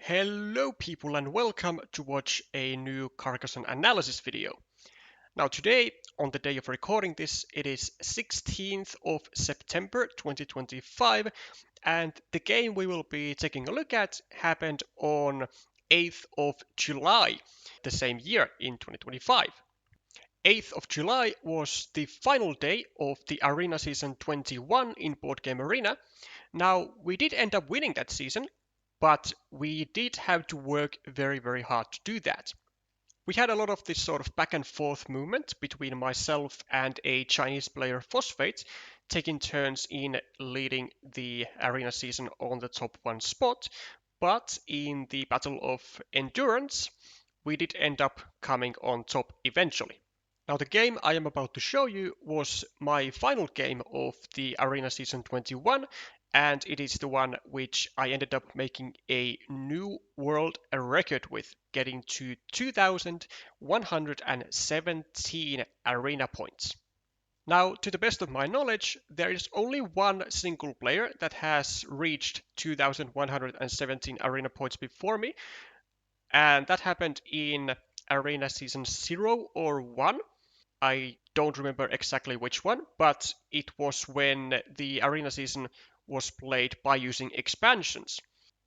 Hello people and welcome to watch a new Carcassonne analysis video. Now today, on the day of recording this, it is 16th of September 2025 and the game we will be taking a look at happened on 8th of July, the same year in 2025. 8th of July was the final day of the Arena Season 21 in Board Game Arena. Now, we did end up winning that season, but we did have to work very hard to do that. We had a lot of this sort of back and forth movement between myself and a Chinese player, Phosphate, taking turns in leading the arena season on the top one spot. But in the Battle of Endurance, we did end up coming on top eventually. Now the game I am about to show you was my final game of the Arena Season 21, and it is the one which I ended up making a new world record with, getting to 2,117 arena points. Now, to the best of my knowledge, there is only one single player that has reached 2,117 arena points before me, and that happened in Arena Season 0 or 1. I don't remember exactly which one, but it was when the arena season was played by using expansions.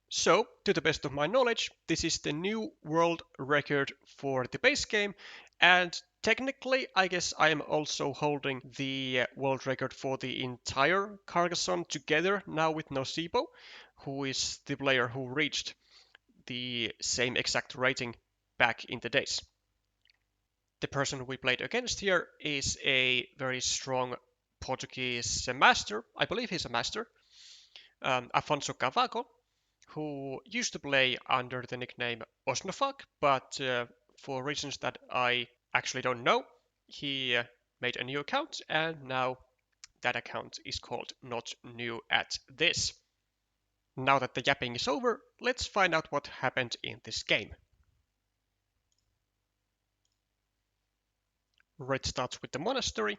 So, to the best of my knowledge, this is the new world record for the base game, and technically, I guess I am also holding the world record for the entire Carcassonne together now with Nocebo, who is the player who reached the same exact rating back in the days. The person we played against here is a very strong Portuguese master. I believe he's a master, Afonso Cavaco, who used to play under the nickname Osnofag, but for reasons that I actually don't know, he made a new account, and now that account is called notnewatthis. Now that the yapping is over, let's find out what happened in this game. Red starts with the monastery,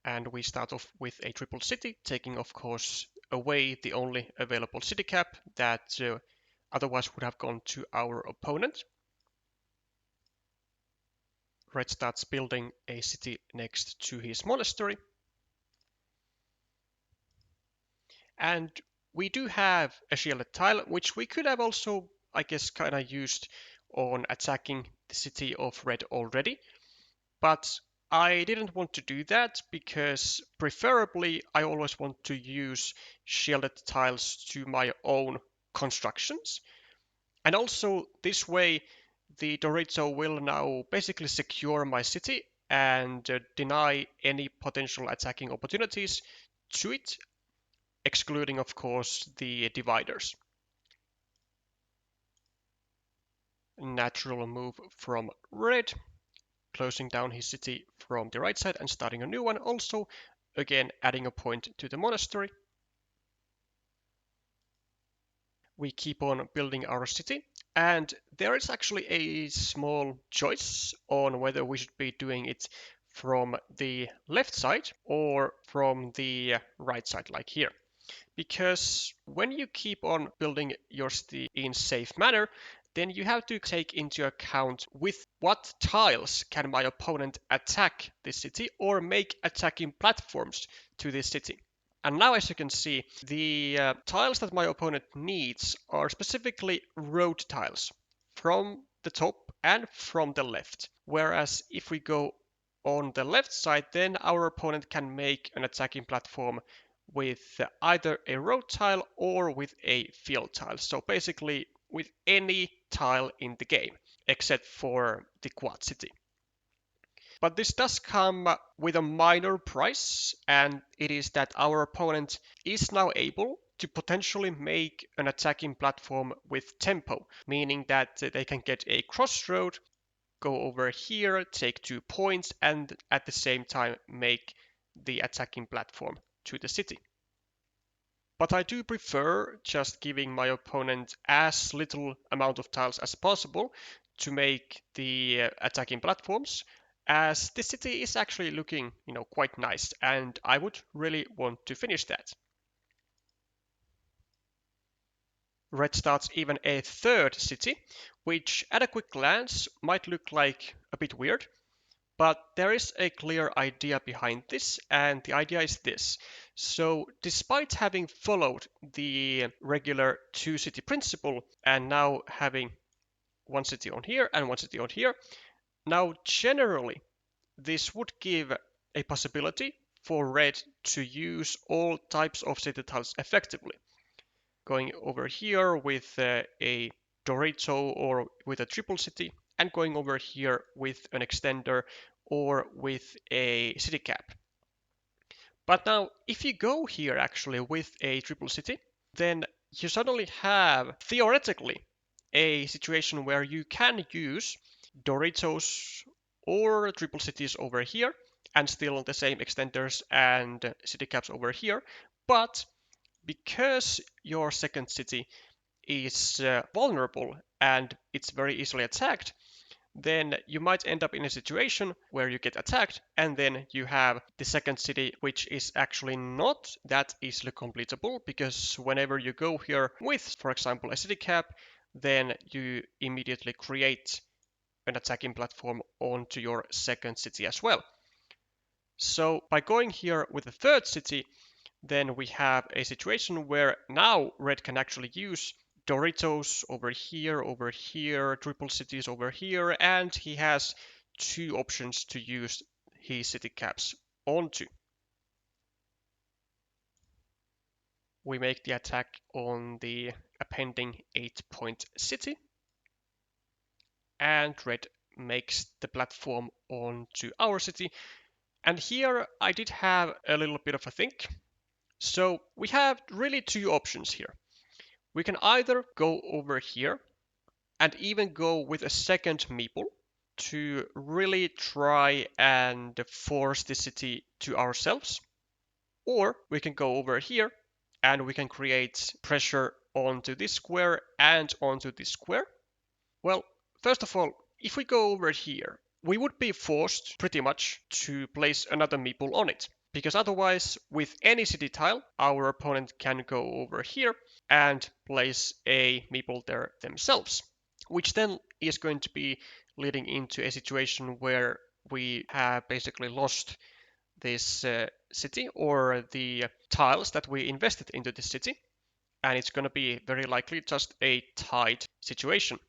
and we start off with a triple city, taking of course away the only available city cap that otherwise would have gone to our opponent. Red starts building a city next to his monastery. And we do have a shielded tile, which we could have also, I guess, kind of used on attacking the city of red already. But I didn't want to do that because preferably I always want to use shielded tiles to my own constructions. And also this way the Dorito will now basically secure my city and deny any potential attacking opportunities to it, excluding of course the dividers. Natural move from red, closing down his city from the right side and starting a new one, also again adding a point to the monastery. We keep on building our city, and there is actually a small choice on whether we should be doing it from the left side or from the right side, like here. Because when you keep on building your city in safe manner, then you have to take into account with what tiles can my opponent attack this city or make attacking platforms to this city. And now, as you can see, the tiles that my opponent needs are specifically road tiles from the top and from the left. Whereas if we go on the left side, then our opponent can make an attacking platform with either a road tile or with a field tile. So basically with any tile in the game, except for the quad city. But this does come with a minor price, and it is that our opponent is now able to potentially make an attacking platform with tempo, meaning that they can get a crossroad, go over here, take 2 points, and at the same time make the attacking platform to the city. But I do prefer just giving my opponent as little amount of tiles as possible to make the attacking platforms, as this city is actually looking, quite nice, and I would really want to finish that. red starts even a third city, which at a quick glance might look like a bit weird. But there is a clear idea behind this, and the idea is this. So, despite having followed the regular two city principle and now having one city on here and one city on here, now generally this would give a possibility for red to use all types of city tiles effectively. Going over here with a Dorito or with a triple city, and going over here with an extender or with a city cap. But now, if you go here actually with a triple city, then you suddenly have, theoretically, a situation where you can use Doritos or triple cities over here, and still the same extenders and city caps over here, but because your second city is vulnerable and it's very easily attacked, then you might end up in a situation where you get attacked and then you have the second city which is actually not that easily completable, because whenever you go here with, for example, a city cap, then you immediately create an attacking platform onto your second city as well. So by going here with the third city, then we have a situation where now red can actually use Doritos over here, triple cities over here, and he has two options to use his city caps onto. We make the attack on the appending 8-point city, and red makes the platform onto our city. And here I did have a little bit of a think. So we have really two options here. We can either go over here and even go with a second meeple to really try and force the city to ourselves, or we can go over here and we can create pressure onto this square and onto this square. Well, first of all, if we go over here, we would be forced pretty much to place another meeple on it, because otherwise, with any city tile, our opponent can go over here and place a meeple there themselves, which then is going to be leading into a situation where we have basically lost this city or the tiles that we invested into this city, and it's going to be very likely just a tied situation.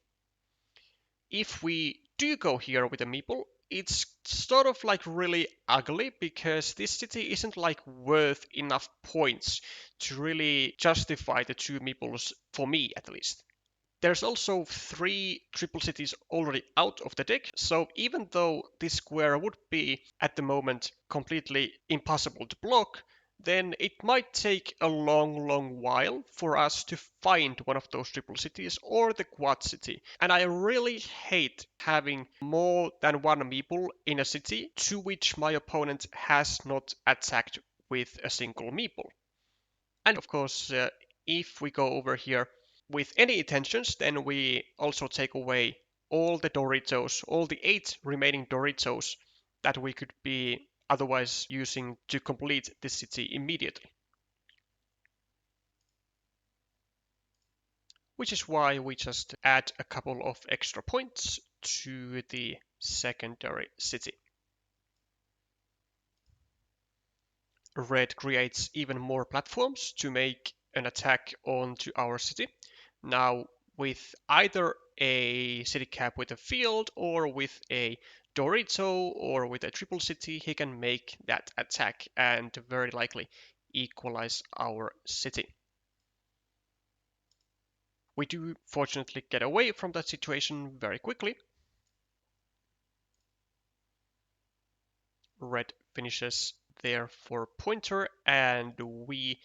If we do go here with a meeple, it's sort of like really ugly because this city isn't like worth enough points to really justify the two meeples, for me at least. There's also 3 triple cities already out of the deck, so even though this square would be at the moment completely impossible to block, then it might take a long while for us to find one of those triple cities or the quad city. And I really hate having more than one meeple in a city to which my opponent has not attacked with a single meeple. And of course, if we go over here with any intentions, then we also take away all the Doritos, all the 8 remaining Doritos that we could be otherwise using to complete this city immediately. Which is why we just add a couple of extra points to the secondary city. Red creates even more platforms to make an attack onto our city. Now, with either a city cap with a field or with a Dorito or with a triple city, he can make that attack and very likely equalize our city. We do fortunately get away from that situation very quickly. Red finishes there for pointer, and we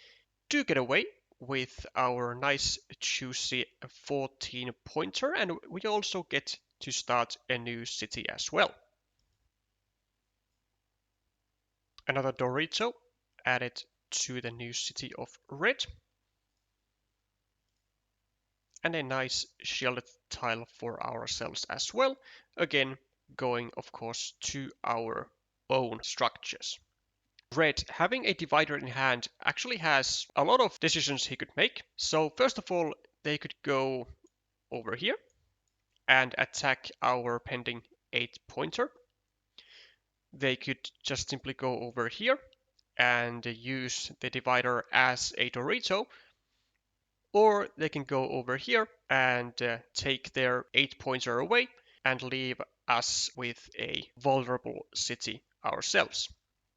do get away with our nice juicy 14 pointer, and we also get to start a new city as well. Another Dorito added to the new city of red, and a nice shielded tile for ourselves as well, again going of course to our own structures. Red, having a divider in hand, actually has a lot of decisions he could make. So first of all, they could go over here and attack our pending 8 pointer. They could just simply go over here and use the divider as a Dorito, or they can go over here and take their 8 pointer away and leave us with a vulnerable city ourselves.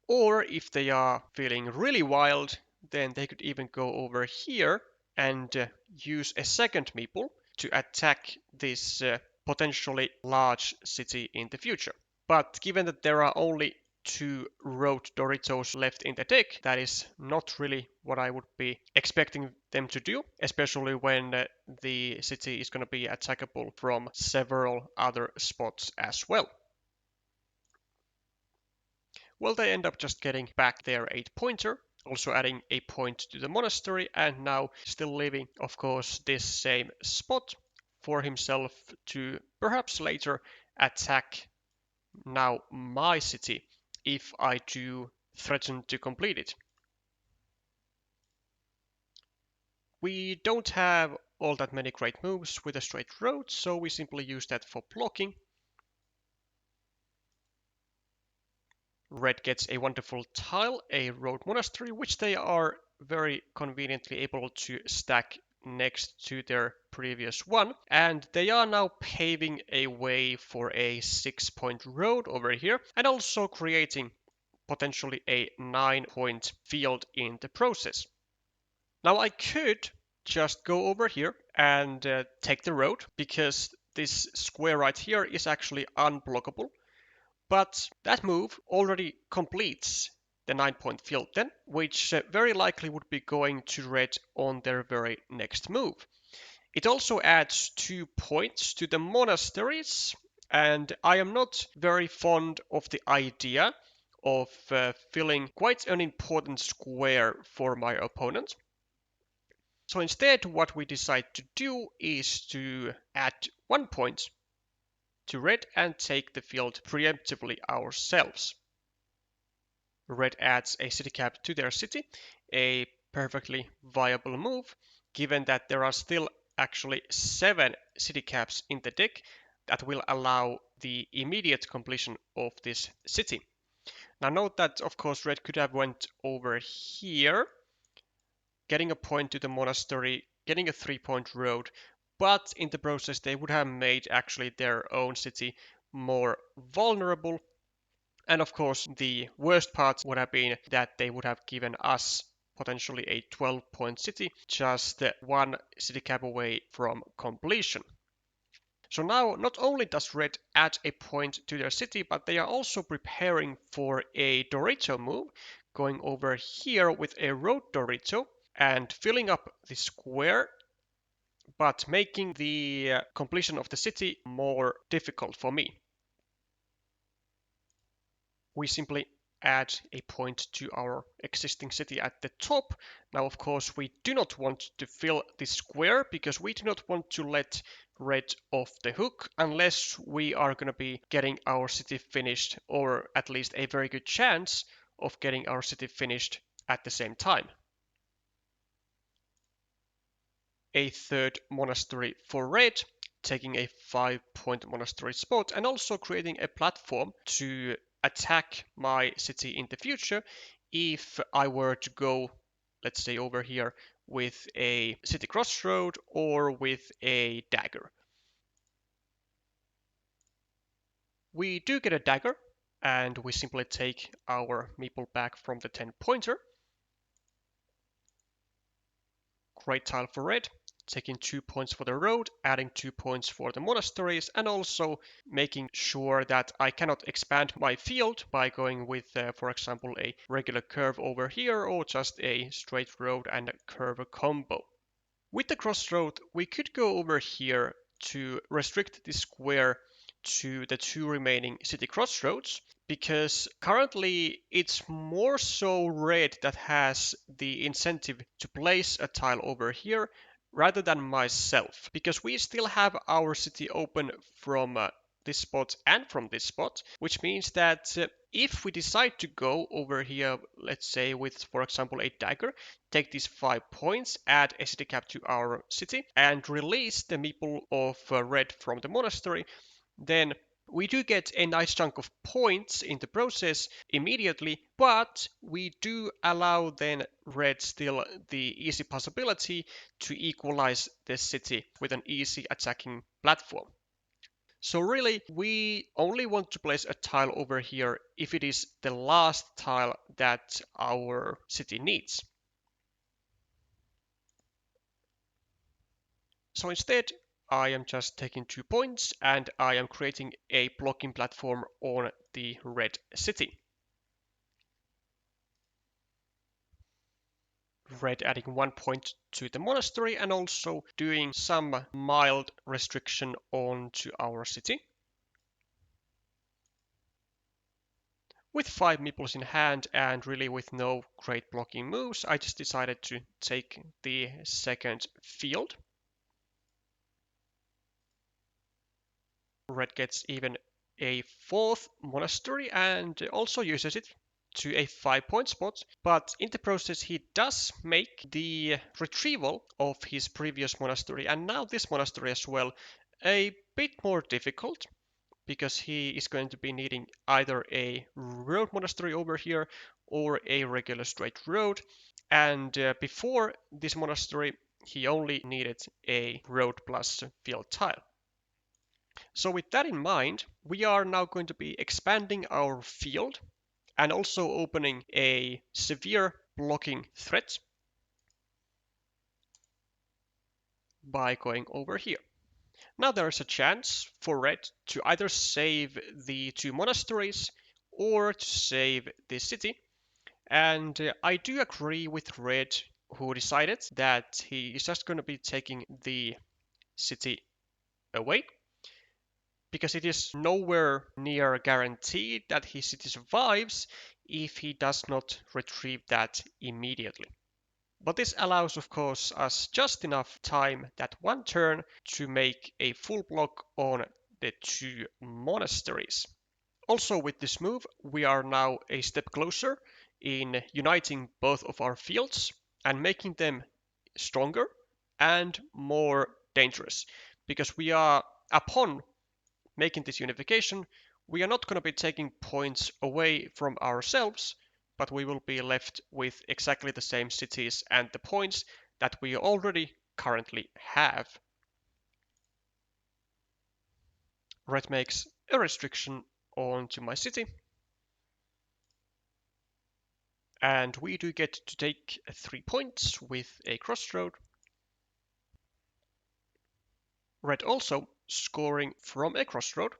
Or if they are feeling really wild, then they could even go over here and use a second meeple to attack this potentially large city in the future. But given that there are only 2 road Doritos left in the deck, that is not really what I would be expecting them to do, especially when the city is going to be attackable from several other spots as well. Well, they end up just getting back their 8 pointer, also adding a point to the monastery, and now still leaving, of course, this same spot for himself to perhaps later attack now my city if I do threaten to complete it. We don't have all that many great moves with a straight road, so we simply use that for blocking. Red gets a wonderful tile, a road monastery, which they are very conveniently able to stack next to their previous one, and they are now paving a way for a 6-point road over here, and also creating potentially a 9-point field in the process. Now I could just go over here and take the road, because this square right here is actually unblockable. But that move already completes the 9-point field then, which very likely would be going to red on their very next move. It also adds 2 points to the monasteries, and I am not very fond of the idea of filling quite an important square for my opponent. So instead, what we decide to do is to add 1 point to red and take the field preemptively ourselves. Red adds a city cap to their city, a perfectly viable move, given that there are still actually 7 city caps in the deck that will allow the immediate completion of this city. Now note that, of course, red could have went over here, getting a point to the monastery, getting a 3-point road, but in the process they would have made actually their own city more vulnerable. And of course, the worst part would have been that they would have given us potentially a 12-point city, just 1 city cap away from completion. So now, not only does red add a point to their city, but they are also preparing for a Dorito move, going over here with a road Dorito and filling up the square, but making the completion of the city more difficult for me. We simply add a point to our existing city at the top. Now, of course, we do not want to fill this square because we do not want to let red off the hook unless we are going to be getting our city finished, or at least a very good chance of getting our city finished at the same time. A 3rd monastery for red, taking a 5-point monastery spot and also creating a platform to attack my city in the future if I were to go, let's say, over here with a city crossroad or with a dagger. We do get a dagger, and we simply take our meeple back from the 10-pointer. Great tile for red, taking 2 points for the road, adding 2 points for the monasteries, and also making sure that I cannot expand my field by going with, for example, a regular curve over here or just a straight road and a curve combo. With the crossroad, we could go over here to restrict the square to the 2 remaining city crossroads, because currently it's more so red that has the incentive to place a tile over here rather than myself, because we still have our city open from this spot and from this spot, which means that if we decide to go over here, let's say with, for example, a dagger, take these 5 points, add a city cap to our city, and release the meeple of red from the monastery, then we do get a nice chunk of points in the process immediately, but we do allow then red still the easy possibility to equalize the city with an easy attacking platform. So really, we only want to place a tile over here if it is the last tile that our city needs. So instead, I am just taking 2 points and I am creating a blocking platform on the red city. Red adding 1 point to the monastery and also doing some mild restriction onto our city. With 5 meeples in hand and really with no great blocking moves, I just decided to take the second field. Red gets even a 4th monastery and also uses it to a 5-point spot, but in the process he does make the retrieval of his previous monastery and now this monastery as well a bit more difficult, because he is going to be needing either a road monastery over here or a regular straight road, and before this monastery he only needed a road plus field tile. So with that in mind, we are now going to be expanding our field and also opening a severe blocking threat by going over here. Now there is a chance for red to either save the 2 monasteries or to save the city, and I do agree with red, who decided that he is just going to be taking the city away, because it is nowhere near guaranteed that his city survives if he does not retrieve that immediately. But this allows, of course, us just enough time, that 1 turn, to make a full block on the 2 monasteries. Also with this move, we are now a step closer in uniting both of our fields and making them stronger and more dangerous, because we are, upon making this unification, we are not going to be taking points away from ourselves, but we will be left with exactly the same cities and the points that we already currently have. Red makes a restriction onto my city, and we do get to take 3 points with a crossroad. Red also scoring from a crossroad,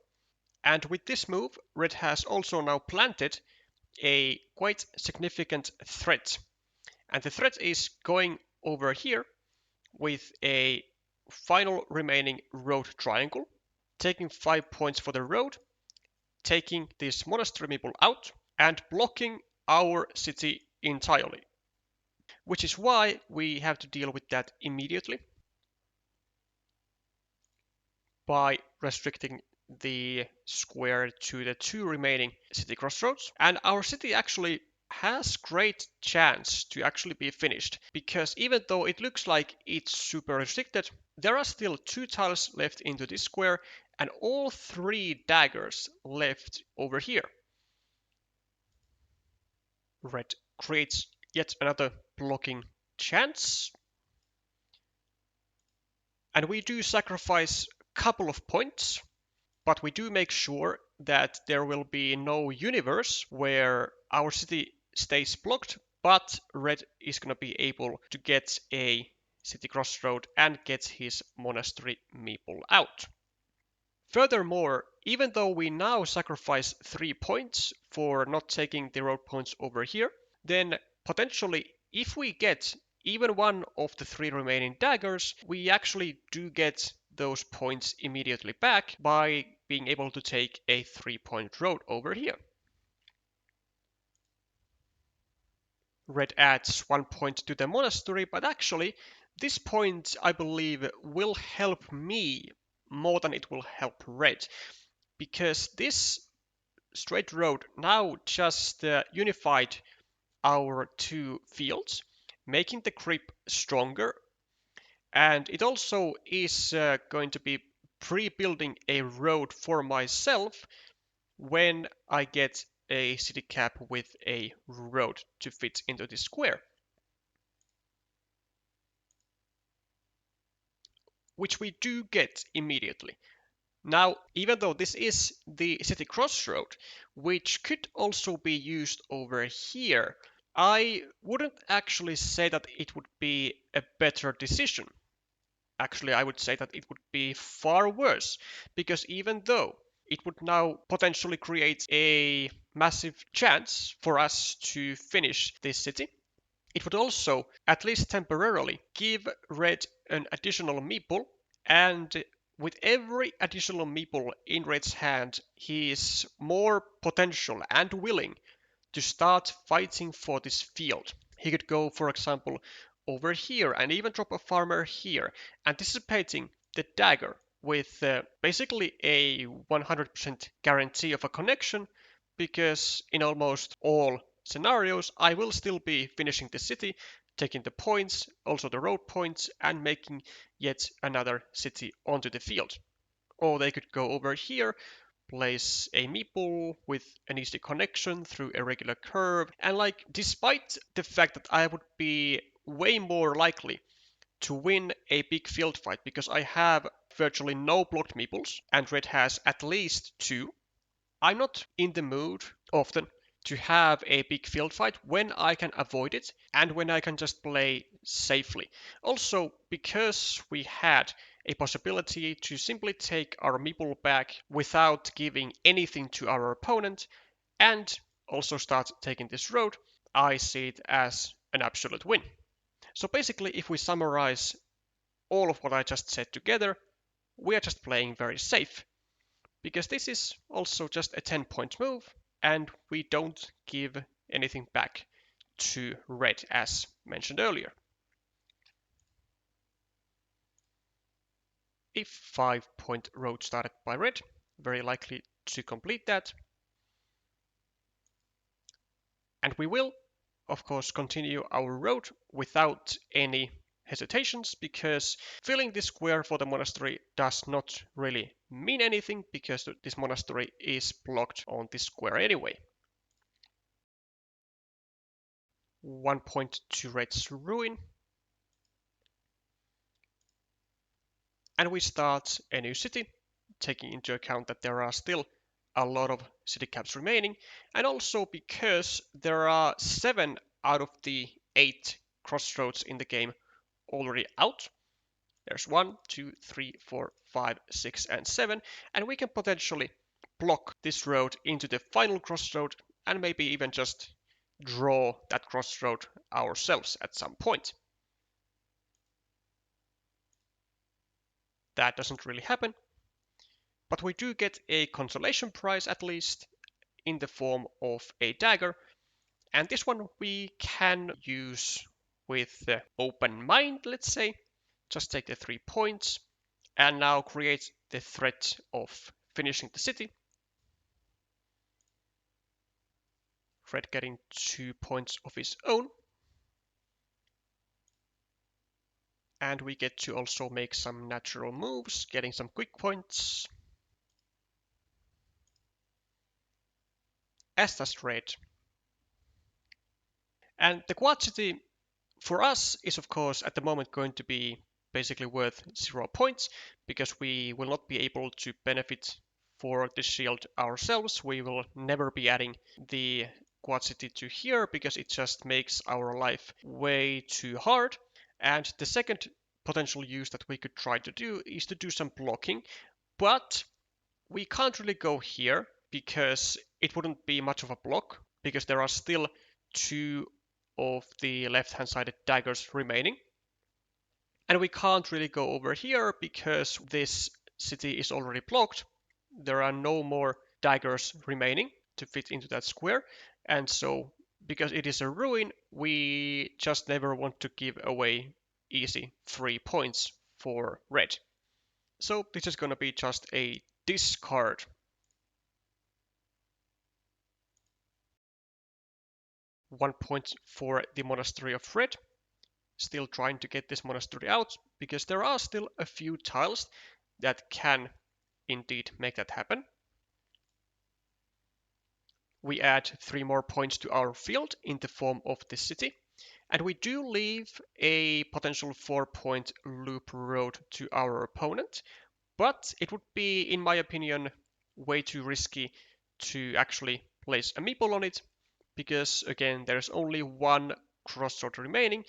and with this move, red has also now planted a quite significant threat. And the threat is going over here with a final remaining road triangle, taking 5 points for the road, taking this monastery meeple out, and blocking our city entirely. Which is why we have to deal with that immediately by restricting the square to the 2 remaining city crossroads. And our city actually has great chance to actually be finished, because even though it looks like it's super restricted, there are still 2 tiles left into this square and all 3 daggers left over here. Red creates yet another blocking chance, and we do sacrifice a couple of points, but we do make sure that there will be no universe where our city stays blocked, but red is going to be able to get a city crossroad and get his monastery meeple out. Furthermore, even though we now sacrifice 3 points for not taking the road points over here, then potentially if we get even one of the 3 remaining daggers, we actually do get those points immediately back by being able to take a 3-point road over here. Red adds 1 point to the monastery, but actually this point, I believe, will help me more than it will help red, because this straight road now just unified our two fields, making the grip stronger. And it also is going to be pre-building a road for myself when I get a city cap with a road to fit into this square, which we do get immediately. Now, even though this is the city crossroad, which could also be used over here, I wouldn't actually say that it would be a better decision. Actually, I would say that it would be far worse, because even though it would now potentially create a massive chance for us to finish this city, it would also, at least temporarily, give Red an additional meeple, and with every additional meeple in Red's hand, he is more potential and willing to start fighting for this field. He could go, for example, over here and even drop a farmer here, anticipating the dagger with basically a 100% guarantee of a connection, because in almost all scenarios I will still be finishing the city, taking the points, also the road points, and making yet another city onto the field. Or they could go over here, place a meeple with an easy connection through a regular curve, and like, despite the fact that I would be way more likely to win a big field fight because I have virtually no blocked meeples and Red has at least two, I'm not in the mood often to have a big field fight when I can avoid it and when I can just play safely. Also, because we had a possibility to simply take our meeple back without giving anything to our opponent and also start taking this road, I see it as an absolute win. So basically, if we summarize all of what I just said together, we are just playing very safe, because this is also just a 10-point move and we don't give anything back to Red as mentioned earlier. A 5-point road started by Red, very likely to complete that. And we will, of course, continue our road without any hesitations, because filling this square for the monastery does not really mean anything, because this monastery is blocked on this square anyway. 1 point to Red's ruin. And we start a new city, taking into account that there are still a lot of city caps remaining, and also because there are 7 out of the 8 crossroads in the game already out. There's 1, 2, 3, 4, 5, 6, and 7, and we can potentially block this road into the final crossroad and maybe even just draw that crossroad ourselves at some point. That doesn't really happen, but we do get a consolation prize at least in the form of a dagger, and this one we can use with open mind, let's say. Just take the 3 points and now create the threat of finishing the city. Fred getting 2 points of his own. And we get to also make some natural moves, getting some quick points. As does Red. And the quad city for us is of course at the moment going to be basically worth 0 points, because we will not be able to benefit for the shield ourselves. We will never be adding the quad city to here because it just makes our life way too hard. And the second potential use that we could try to do is to do some blocking, but we can't really go here because it wouldn't be much of a block, because there are still 2 of the left-hand sided daggers remaining. And we can't really go over here because this city is already blocked. There are no more daggers remaining to fit into that square. And so, because it is a ruin, we just never want to give away easy 3 points for Red. So this is going to be just a discard. 1 point for the monastery of red. Still trying to get this monastery out because there are still a few tiles that can indeed make that happen. We add 3 more points to our field in the form of the city. And we do leave a potential 4-point loop road to our opponent, but it would be, in my opinion, way too risky to actually place a meeple on it, because again, there's only one crossroad remaining,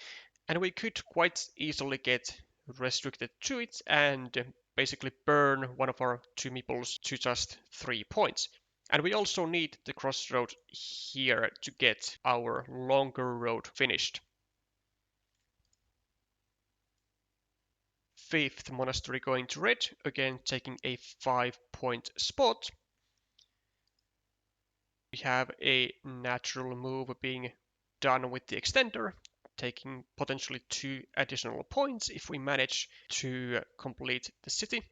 and we could quite easily get restricted to it and basically burn one of our 2 meeples to just 3 points. And we also need the crossroad here to get our longer road finished. 5th monastery going to red, again taking a 5-point spot. We have a natural move being done with the extender, taking potentially 2 additional points if we manage to complete the city.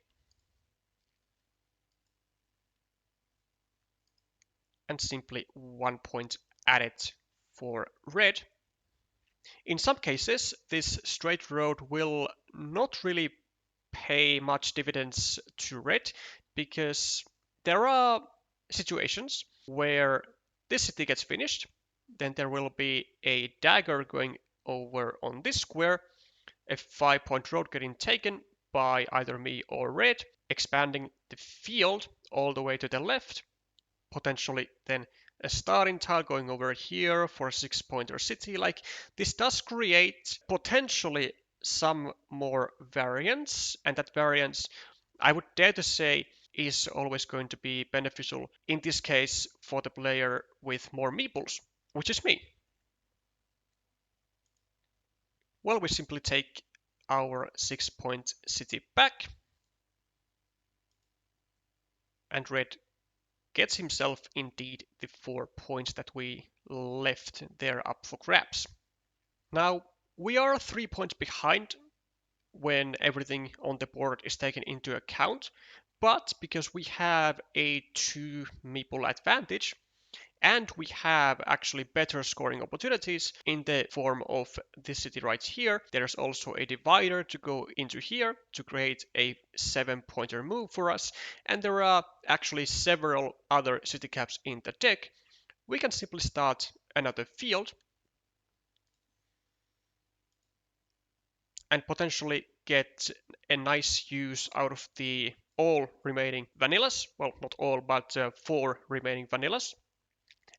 And simply 1 point added for red. In some cases, this straight road will not really pay much dividends to red because there are situations where this city gets finished, then there will be a dagger going over on this square, a 5-point road getting taken by either me or red, expanding the field all the way to the left, potentially then a starting tile going over here for a 6-pointer city. Like, this does create potentially some more variance, and that variance, I would dare to say, is always going to be beneficial, in this case for the player with more meeples, which is me. Well, we simply take our 6-point city back, and red gets himself indeed the 4 points that we left there up for grabs. Now, we are 3 points behind when everything on the board is taken into account, but because we have a 2 meeple advantage, and we have actually better scoring opportunities in the form of this city right here. There's also a divider to go into here to create a 7-pointer move for us. And there are actually several other city caps in the deck. We can simply start another field and potentially get a nice use out of the all remaining vanillas. Well, not all, but 4 remaining vanillas.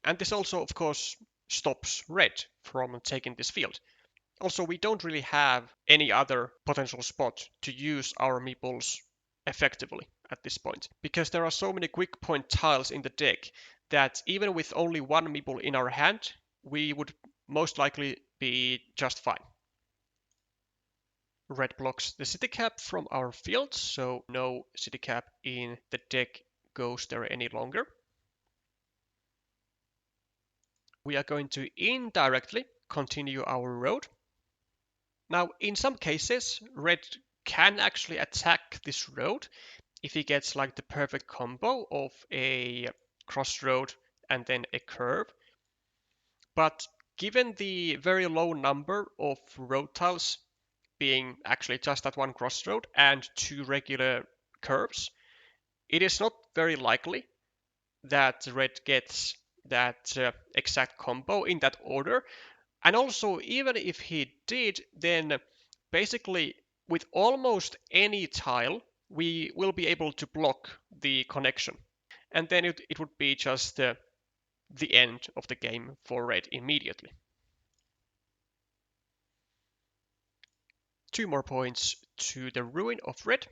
And this also, of course, stops red from taking this field. Also, we don't really have any other potential spot to use our meeples effectively at this point, because there are so many quick point tiles in the deck that even with only 1 meeple in our hand, we would most likely be just fine. Red blocks the city cap from our field, so no city cap in the deck goes there any longer. We are going to indirectly continue our road. Now, in some cases, red can actually attack this road if he gets like the perfect combo of a crossroad and then a curve. But given the very low number of road tiles being actually just that one crossroad and 2 regular curves, it is not very likely that red gets that exact combo in that order. And also, even if he did, then basically with almost any tile, we will be able to block the connection. And then it would be just the end of the game for red immediately. 2 more points to the ruin of red.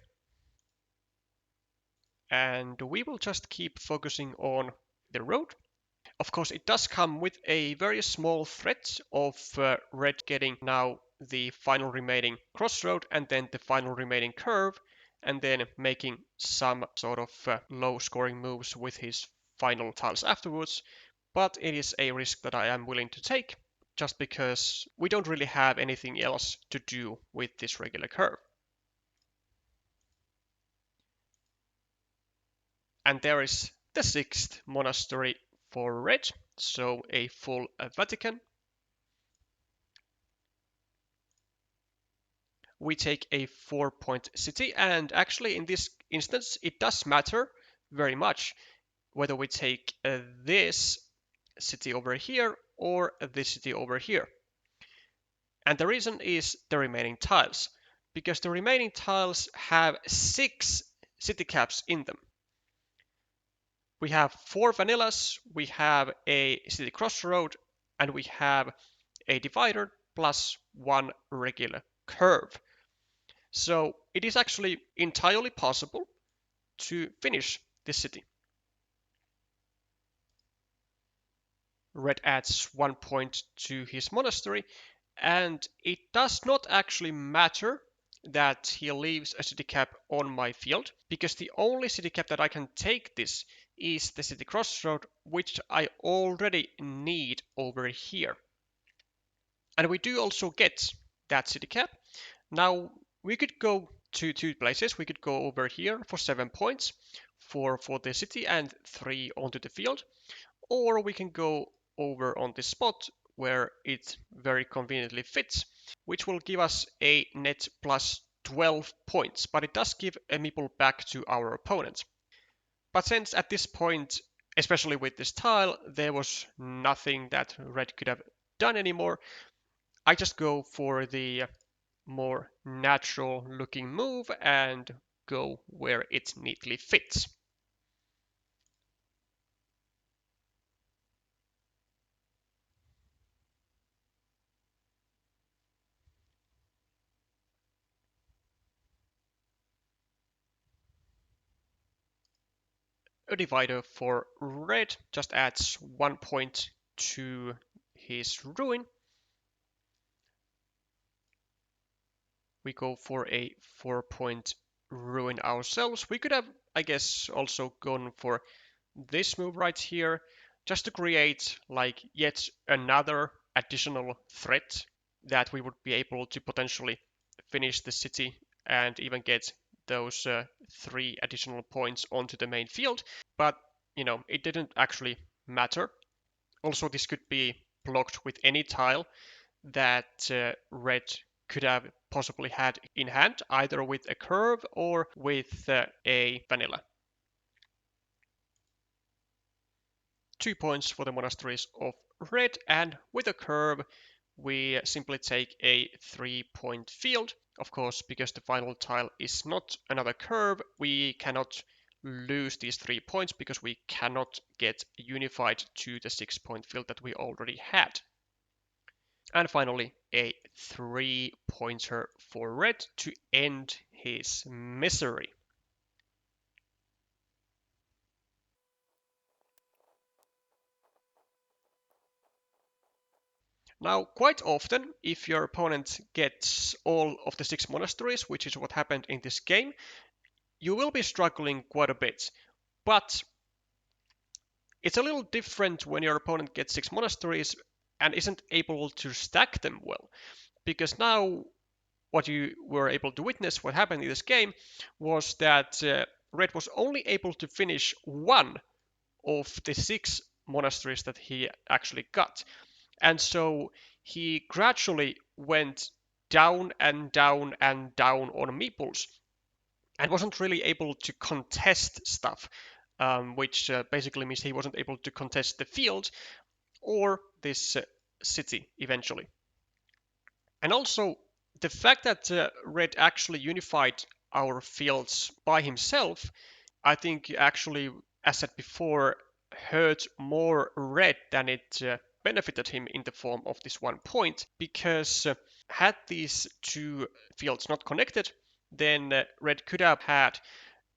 And we will just keep focusing on the road. Of course, it does come with a very small threat of red getting now the final remaining crossroad and then the final remaining curve, and then making some sort of low scoring moves with his final tiles afterwards. But it is a risk that I am willing to take, just because we don't really have anything else to do with this regular curve. And there is the 6th monastery for red. So a full Vatican. We take a 4-point city, and actually in this instance it does matter very much whether we take this city over here or this city over here. And the reason is the remaining tiles, because the remaining tiles have 6 city caps in them. We have 4 vanillas, we have a city crossroad, and we have a divider plus 1 regular curve. So it is actually entirely possible to finish this city. Red adds 1 point to his monastery, and it does not actually matter that he leaves a city cap on my field, because the only city cap that I can take this is the city crossroad, which I already need over here. And we do also get that city cap. Now we could go to 2 places. We could go over here for 7 points, 4 for the city and 3 onto the field, or we can go over on this spot where it very conveniently fits, which will give us a net plus 12 points, but it does give a meeple back to our opponent. But since at this point, especially with this tile, there was nothing that red could have done anymore, I just go for the more natural looking move and go where it neatly fits. A divider for red just adds 1 point to his ruin. We go for a 4-point ruin ourselves. We could have, I guess, also gone for this move right here, just to create like yet another additional threat that we would be able to potentially finish the city and even get those 3 additional points onto the main field. But, it didn't actually matter. Also, this could be blocked with any tile that red could have possibly had in hand, either with a curve or with a vanilla. 2 points for the monasteries of red, and with a curve we simply take a 3-point field. Of course, because the final tile is not another curve, we cannot lose these 3 points because we cannot get unified to the 6-point field that we already had. And finally, a 3-pointer for red to end his misery. Now, quite often, if your opponent gets all of the 6 monasteries, which is what happened in this game, you will be struggling quite a bit. But it's a little different when your opponent gets 6 monasteries and isn't able to stack them well. Because now what you were able to witness, what happened in this game, was that red was only able to finish 1 of the 6 monasteries that he actually got. And so he gradually went down and down and down on meeples and wasn't really able to contest stuff, which basically means he wasn't able to contest the field or this city eventually. And also, the fact that red actually unified our fields by himself, I think actually, as said before, hurt more red than it benefited him in the form of this 1 point, because had these 2 fields not connected, then red could have had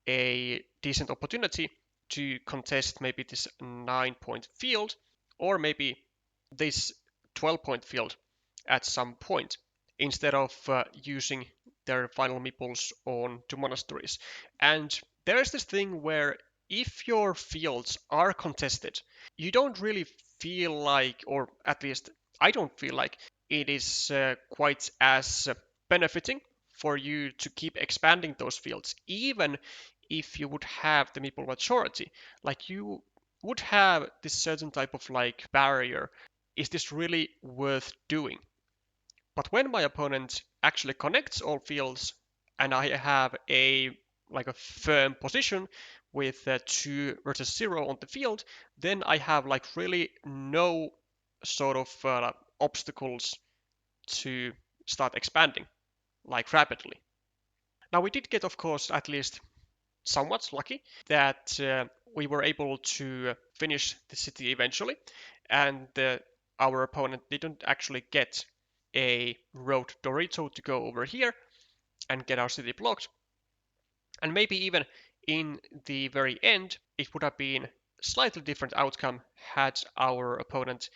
a decent opportunity to contest maybe this 9-point field or maybe this 12-point field at some point instead of using their final meeples on to monasteries. And there is this thing where if your fields are contested, you don't really feel like, or at least I don't feel like, it is quite as benefiting for you to keep expanding those fields, even if you would have the meeple majority. Like, you would have this certain type of like barrier. Is this really worth doing? But when my opponent actually connects all fields and I have a firm position with 2 versus 0 on the field, then I have like really no sort of obstacles to start expanding like rapidly. Now we did get, of course, at least somewhat lucky that we were able to finish the city eventually, and our opponent didn't actually get a road Dorito to go over here and get our city blocked. And maybe even in the very end, it would have been a slightly different outcome had our opponent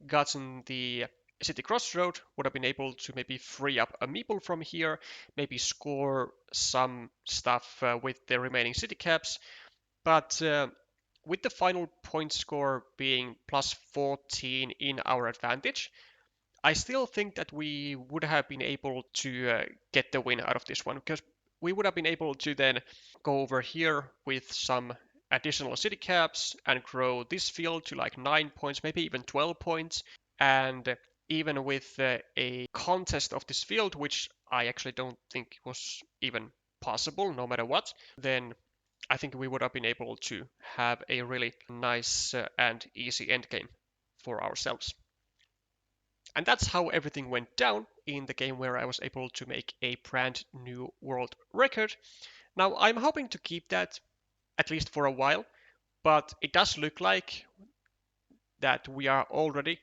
gotten the city crossroad, would have been able to maybe free up a meeple from here, maybe score some stuff with the remaining city caps. But with the final point score being plus 14 in our advantage, I still think that we would have been able to get the win out of this one, because we would have been able to then go over here with some additional city caps and grow this field to like 9 points, maybe even 12 points. And even with a contest of this field, which I actually don't think was even possible no matter what, then I think we would have been able to have a really nice and easy endgame for ourselves. And that's how everything went down in the game where I was able to make a brand new world record. Now, I'm hoping to keep that at least for a while, but it does look like that we are already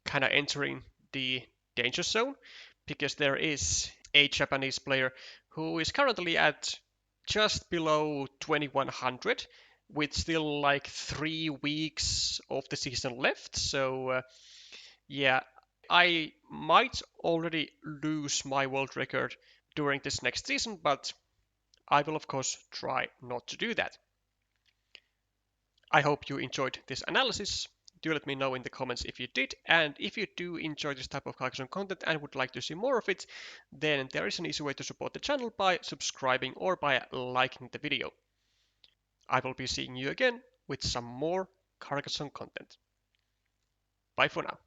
kind of entering the danger zone, because there is a Japanese player who is currently at just below 2100 with still like 3 weeks of the season left. So, yeah, I might already lose my world record during this next season, but I will, of course, try not to do that. I hope you enjoyed this analysis. Do let me know in the comments if you did, and if you do enjoy this type of Carcassonne content and would like to see more of it, then there is an easy way to support the channel by subscribing or by liking the video. I will be seeing you again with some more Carcassonne content. Bye for now.